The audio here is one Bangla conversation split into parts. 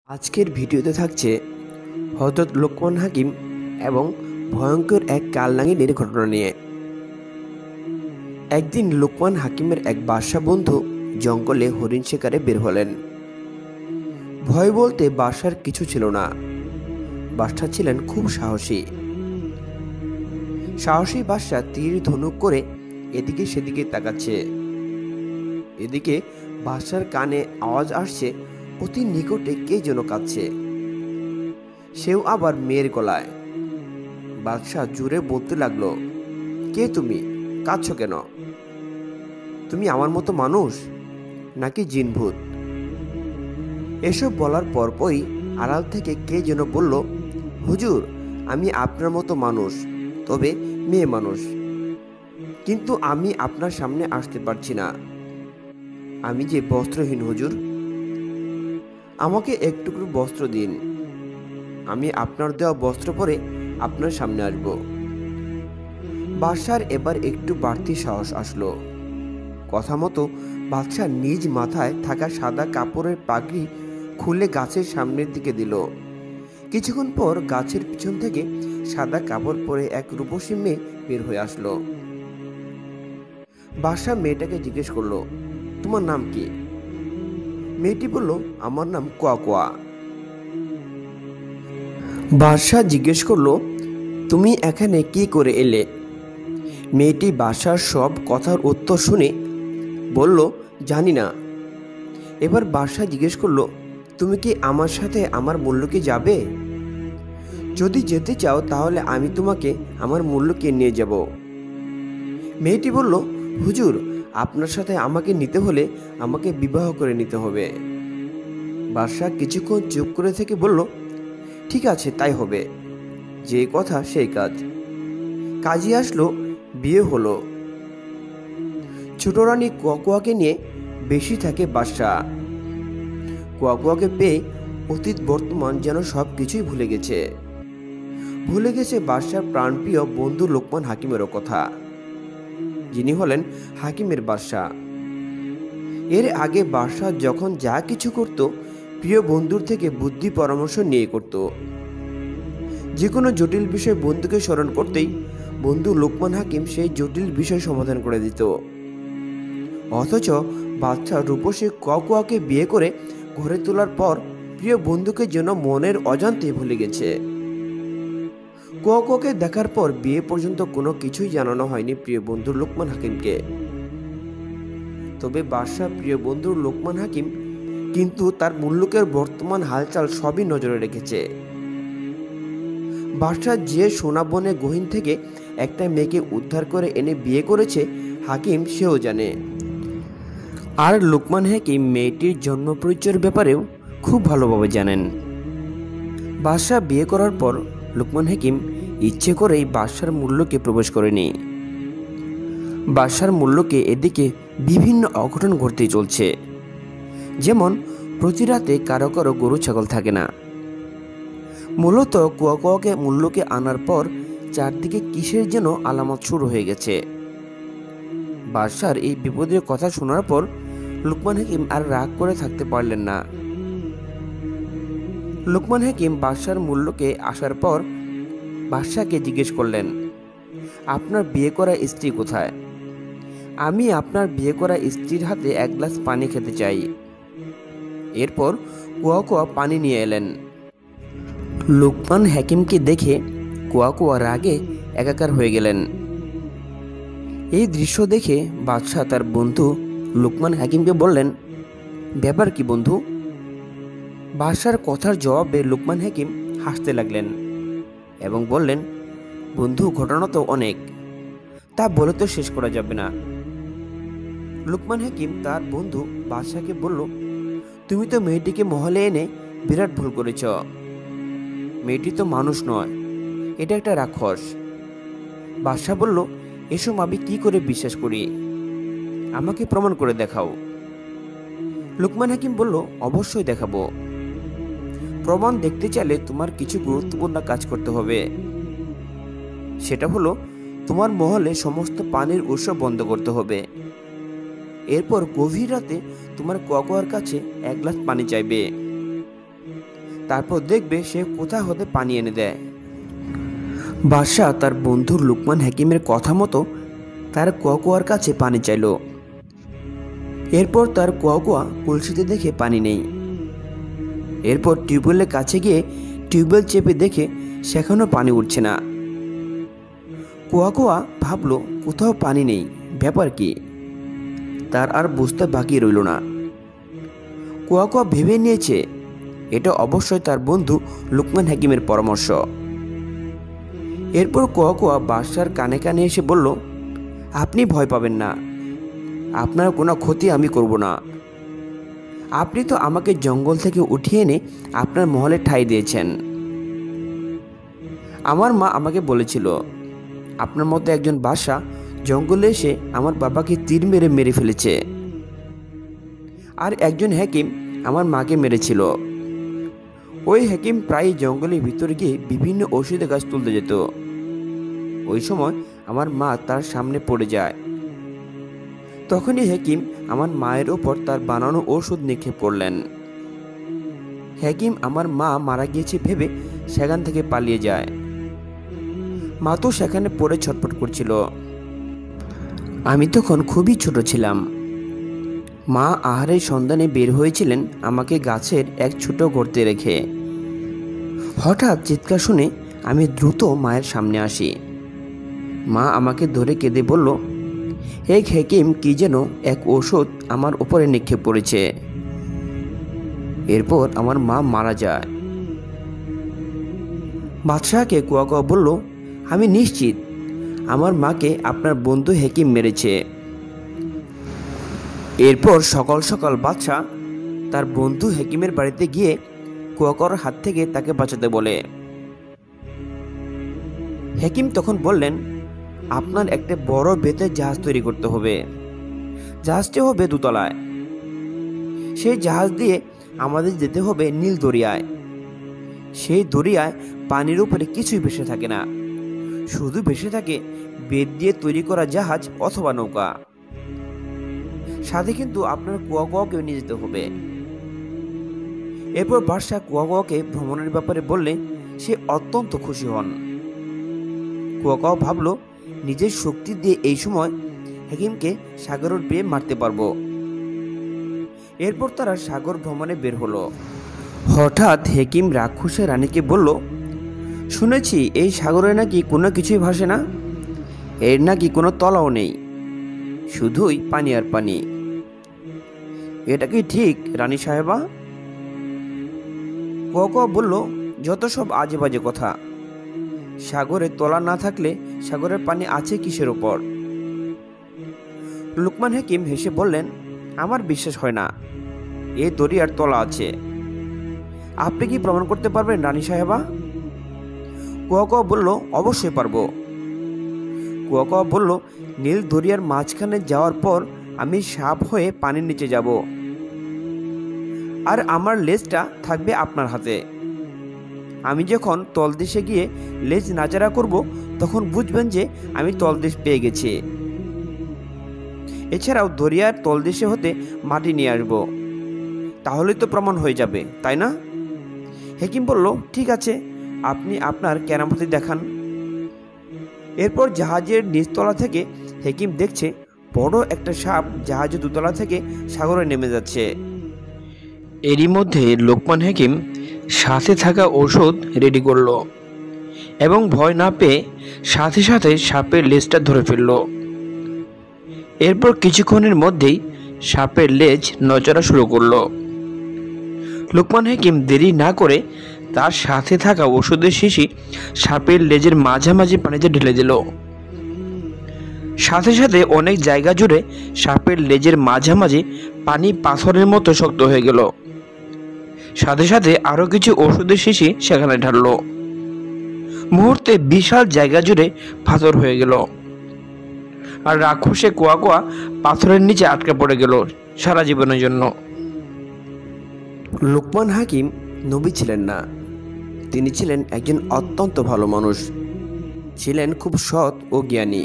আজকের ভিডিওতে থাকছে হযরত লোকমান হাকিম এবং ভয়ঙ্কর এক কালনাগিনীর ঘটনা নিয়ে। একদিন লোকমান হাকিমের এক বাদশা বন্ধু জঙ্গলে হরিণ শিকারে বের হলেন। ভয় বলতে বাদশার কিছু ছিল না। বাদশা ছিলেন খুব সাহসী। বাদশা তীর ধনুক করে এদিকে সেদিকে তাকাচ্ছে। এদিকে বাদশার কানে আওয়াজ আসছে, অতি নিকটে কে যেন কাঁদছে, সেও আবার মেয়ের গলায়। বাদশা জোরে বলতে লাগলো, কে তুমি, কাঁদছো কেন? তুমি আমার মতো মানুষ নাকি জিনভূত? এসব বলার পরপরই আড়াল থেকে কে যেন বলল, হুজুর, আমি আপনার মতো মানুষ, তবে মেয়ে মানুষ, কিন্তু আমি আপনার সামনে আসতে পারছি না। আমি যে বস্ত্রহীন হুজুর, আমাকে একটুকরো বস্ত্র দিন, আমি আপনার দেওয়া বস্ত্র পরে আপনার সামনে আসব। বাদশার এবার একটু বাড়তি সাহস আসলো। কথা মতো বাদশা নিজ মাথায় থাকা সাদা কাপড়ের পাগড়ি খুলে গাছের সামনের দিকে দিল। কিছুক্ষণ পর গাছের পিছন থেকে সাদা কাপড় পরে এক রূপসী মেয়ে বের হয়ে আসলো। বাদশা মেয়েটাকে জিজ্ঞেস করলো, তোমার নাম কি? মেয়েটি বলল, আমার নাম কোয়া কোয়া। বাদশা জিজ্ঞেস করলো, তুমি এখানে কি করে এলে? মেয়েটি বাদশার সব কথার উত্তর শুনে বলল, জানি না। এবার বাদশা জিজ্ঞেস করলো, তুমি কি আমার সাথে আমার মুল্লুকে যাবে? যদি যেতে চাও তাহলে আমি তোমাকে আমার মুল্লুকে নিয়ে যাব। মেয়েটি বলল, হুজুর, আপনার সাথে আমাকে নিতে হলে আমাকে বিবাহ করে নিতে হবে। বাদশা কিছুক্ষণ চুপ করে থেকে বলল, ঠিক আছে, তাই হবে, যে কথা সেই কাজ। কাজী আসলো, বিয়ে হলো। ছোট রানী কোয়াকে নিয়ে বেশি থাকে বাদশা। কোয়াকে পেয়ে অতীত বর্তমান যেন সব কিছুই ভুলে গেছে বাদশার প্রাণপ্রিয় বন্ধু লোকমান হাকিমেরও কথা, যিনি হলেন হাকিমের বাদশা। এর আগে বাদশা যখন যা কিছু করত, প্রিয় বন্ধুর থেকে বুদ্ধি পরামর্শ নিয়ে করত। যে কোনো জটিল বিষয় বন্ধুকে স্মরণ করতেই বন্ধু লোকমান হাকিম সেই জটিল বিষয় সমাধান করে দিত। অথচ বাদশা রূপসী কোয়াকে বিয়ে করে ঘরে তোলার পর প্রিয় বন্ধুকে যেন মনের অজান্তে ভুলে গেছে। কোয়াকে দেখার পর বিয়ে পর্যন্ত কোনো কিছুই জানানো হয়নি প্রিয় বন্ধু লোকমান হাকিমকে। তবে বাদশা প্রিয় বন্ধু লোকমান হাকিম কিন্তু তার মুল্লুকের বর্তমান হালচাল সবই নজরে রেখেছে। বাদশা যে সোনা বনে গহীন থেকে একটা মেয়েকে উদ্ধার করে এনে বিয়ে করেছে, হাকিম সেও জানে। আর লোকমান হাকিম মেয়েটির জন্ম পরিচয়ের ব্যাপারেও খুব ভালোভাবে জানেন। বাদশা বিয়ে করার পর লোকমান হাকিম ইচ্ছে করেই বাদশার মুল্লুকে প্রবেশ করেনি। বাদশার মুল্লুকে এদিকে বিভিন্ন অঘটন ঘটতেই চলছে। যেমন প্রতি রাতে কারো কারো গরু ছাগল থাকে না। মূলত কোয়াকে মুল্লুকে আনার পর চারদিকে কিসের যেন আলামত শুরু হয়ে গেছে। বাদশার এই বিপদের কথা শোনার পর লোকমান হাকিম আর রাগ করে থাকতে পারলেন না। লোকমান হাকিম বাদশার মুল্লুকে আসার পর বাদশাকে জিজ্ঞেস করলেন, আপনার বিয়ে করা স্ত্রী কোথায়? আমি আপনার বিয়ে করা স্ত্রীর হাতে এক গ্লাস পানি খেতে চাই। এরপর কোয়া পানি নিয়ে এলেন। লোকমান হাকিমকে দেখে কোয়া রাগে একাকার হয়ে গেলেন। এই দৃশ্য দেখে বাদশা তার বন্ধু লোকমান হাকিমকে বললেন, ব্যাপার কি বন্ধু? বাদশার কথার জবাবে লোকমান হাকিম হাসতে লাগলেন এবং বললেন, বন্ধু, ঘটনা তো অনেক, তা বলে তো শেষ করা যাবে না। লোকমান হাকিম তার বন্ধু বাদশাকে বলল, তুমি তো মেয়েটিকে মহলে এনে বিরাট ভুল করেছ। মেয়েটি তো মানুষ নয়, এটা একটা রাক্ষস। বাদশা বলল, এসব আমি কি করে বিশ্বাস করি? আমাকে প্রমাণ করে দেখাও। লোকমান হাকিম বলল, অবশ্যই দেখাবো। প্রমাণ দেখতে চাইলে তোমার কিছু গুরুত্বপূর্ণ কাজ করতে হবে। সেটা হলো, তোমার মহলে সমস্ত পানির উৎস বন্ধ করতে হবে। এরপর গভীর রাতে তোমার কোয়ার কাছে এক গ্লাস পানি চাইবে। তারপর দেখবে সে কোথা হতে পানি এনে দেয়। বাদশাহ তার বন্ধু লুকমান হাকিমের কথা মতো তার কুয়ার কাছে পানি চাইল। এরপর তার কুয়া কলসিতে দেখে পানি নেই। এরপর টিউবওয়েলের কাছে গিয়ে টিউবওয়েল চেপে দেখে সেখানেও পানি উঠছে না। কুয়া ভাবলো কোথাও পানি নেই, ব্যাপার কি? তার আর বুঝতে বাকি রইল না। কুয়া ভেবে নিয়েছে এটা অবশ্যই তার বন্ধু লুকমান হাকিমের পরামর্শ। এরপর কুয়া বাদশার কানে কানে এসে বলল, আপনি ভয় পাবেন না, আপনার কোনো ক্ষতি আমি করব না। আপনি তো আমাকে জঙ্গল থেকে উঠিয়ে এনে আপনার মহলে ঠাঁই দিয়েছেন। আমার মা আমাকে বলেছিল আপনার মতো একজন বাদশা জঙ্গলে এসে আমার বাবাকে তীর মেরে ফেলেছে, আর একজন হাকিম আমার মাকে মেরেছিল। ওই হাকিম প্রায় জঙ্গলের ভিতরে গিয়ে বিভিন্ন ঔষধি গাছ তুলতে যেত। ওই সময় আমার মা তার সামনে পড়ে যায়। তখনই হাকিম আমার মায়ের ওপর তার বানানো ঔষধ নিক্ষেপ করলেন। হাকিম আমার মা মারা গিয়েছে ভেবে সেখান থেকে পালিয়ে যায়। মা তো সেখানে পড়ে ছটফট করছিল। আমি তখন খুবই ছোট ছিলাম। মা আহারের সন্ধানে বের হয়েছিলেন আমাকে গাছের এক ছোট গর্তে রেখে। হঠাৎ চিৎকার শুনে আমি দ্রুত মায়ের সামনে আসি। মা আমাকে ধরে কেঁদে বলল, এক হাকিম কি যেন এক ঔষধ আমার উপরে নিক্ষেপ করেছে। এরপর আমার মা মারা যায়। বাদশাহকে কুয়া বলল, আমি নিশ্চিত আমার মাকে আপনার বন্ধু হাকিম মেরেছে। এরপর সকাল সকাল বাদশাহ তার বন্ধু হাকিমের বাড়িতে গিয়ে কুয়ার হাত থেকে তাকে বাঁচাতে বলে। হাকিম তখন বললেন, আপনার একটা বড় বেতের জাহাজ তৈরি করতে হবে। জাহাজটি হবে দোতলায়। সেই জাহাজ দিয়ে আমাদের যেতে হবে নীল দরিয়ায়। সেই দরিয়ায় পানির উপরে কিছুই ভেসে থাকে না, শুধু ভেসে থাকে বেত দিয়ে তৈরি করা জাহাজ অথবা নৌকা। সাথে কিন্তু আপনার কুয়াকেও নিয়ে যেতে হবে। এরপর বাদশাহ কুয়াকে ভ্রমণের ব্যাপারে বললে সে অত্যন্ত খুশি হন। কুয়া ভাবলো নিজের শক্তি দিয়ে এই সময় হাকিমকে সাগরের পেয়ে মারতে পারবো। এরপর তারা সাগর ভ্রমণে বের হলো। হঠাৎ হাকিম রাক্ষসে রানীকে বলল, শুনেছি এই সাগরে নাকি কোনো কিছুই ভাসে না, এর নাকি কোনো তলাও নেই, শুধুই পানি আর পানি। এটা কি ঠিক রানী সাহেবা? কুয়া বলল, যত সব আজে বাজে কথা। সাগরে তলা না থাকলে সাগরের পানি আছে কিসের ওপর? লুকমান হাকিম হেসে বললেন, আমার বিশ্বাস হয় না এই দরিয়ার তলা আছে। আপনি কি প্রমাণ করতে পারবেন রানী সাহেবা? কুয়া বলল, অবশ্যই পারবো। কুয়া বলল, নীল দরিয়ার মাঝখানে যাওয়ার পর আমি সাপ হয়ে পানির নিচে যাব, আর আমার লেজটা থাকবে আপনার হাতে। আমি যখন তলদেশে গিয়ে লেজ নাচাড়া করব তখন বুঝবেন যে আমি তলদেশ পেয়ে গেছি। এছাড়াও দরিয়ার তলদেশে হতে মাটি নিয়ে আসব, তাহলেই তো প্রমাণ হয়ে যাবে, তাই না? হাকিম বলল, ঠিক আছে, আপনি আপনার কেরামতি দেখান। এরপর জাহাজের নিচতলা থেকে হাকিম দেখছে বড় একটা সাপ জাহাজের দোতলা থেকে সাগরে নেমে যাচ্ছে। এরই মধ্যে লোকমান হাকিম সাথে থাকা ঔষধ রেডি করলো এবং ভয় না পেয়ে সাথে সাথে সাপের লেজটা ধরে ফেলল। এরপর কিছুক্ষণের মধ্যেই সাপের লেজ নচড়া শুরু করলো। লোকমান হাকিম দেরি না করে তার সাথে থাকা ওষুধের শিশি সাপের লেজের মাঝামাঝি পানিতে ঢেলে দিল। সাথে সাথে অনেক জায়গা জুড়ে সাপের লেজের মাঝামাঝি পানি পাথরের মতো শক্ত হয়ে গেল। সাথে সাথে আরো কিছু ওষুধের শিশি সেখানে ঢাললো। মুহূর্তে বিশাল জায়গা জুড়ে পাথর হয়ে গেল, আর রাক্ষসে কুয়া পাথরের নিচে আটকে পড়ে গেল সারা জীবনের জন্য। লোকমান হাকিম নবী ছিলেন না, তিনি ছিলেন একজন অত্যন্ত ভালো মানুষ, ছিলেন খুব সৎ ও জ্ঞানী।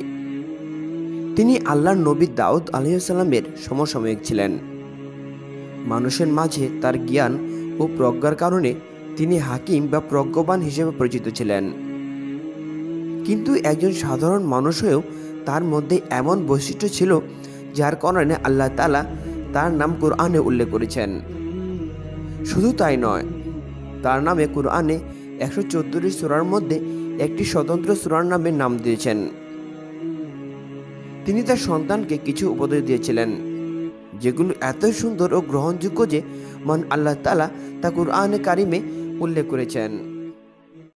তিনি আল্লাহর নবী দাউদ আলাইহিসসালামের সমসাময়িক ছিলেন। মানুষের মাঝে তার জ্ঞান ও প্রজ্ঞার কারণে তিনি হাকিম বা প্রজ্ঞাবান হিসেবে পরিচিত ছিলেন। কিন্তু একজন সাধারণ মানুষ হয়েও তার মধ্যে এমন বৈশিষ্ট্য ছিল যার কারণে আল্লাহ তাআলা তার নাম কোরআনে উল্লেখ করেছেন। শুধু তাই নয়, তার নামে কোরআনে 114টি সূরার মধ্যে একটি স্বতন্ত্র সূরার নাম দিয়েছেন। তিনি তার সন্তানকে কিছু উপদেশ দিয়েছিলেন যেগুলো এত সুন্দর ও গ্রহণযোগ্য যে মহান আল্লাহ তাআলা তা কোরআনে কারিমে উল্লেখ করেছেন।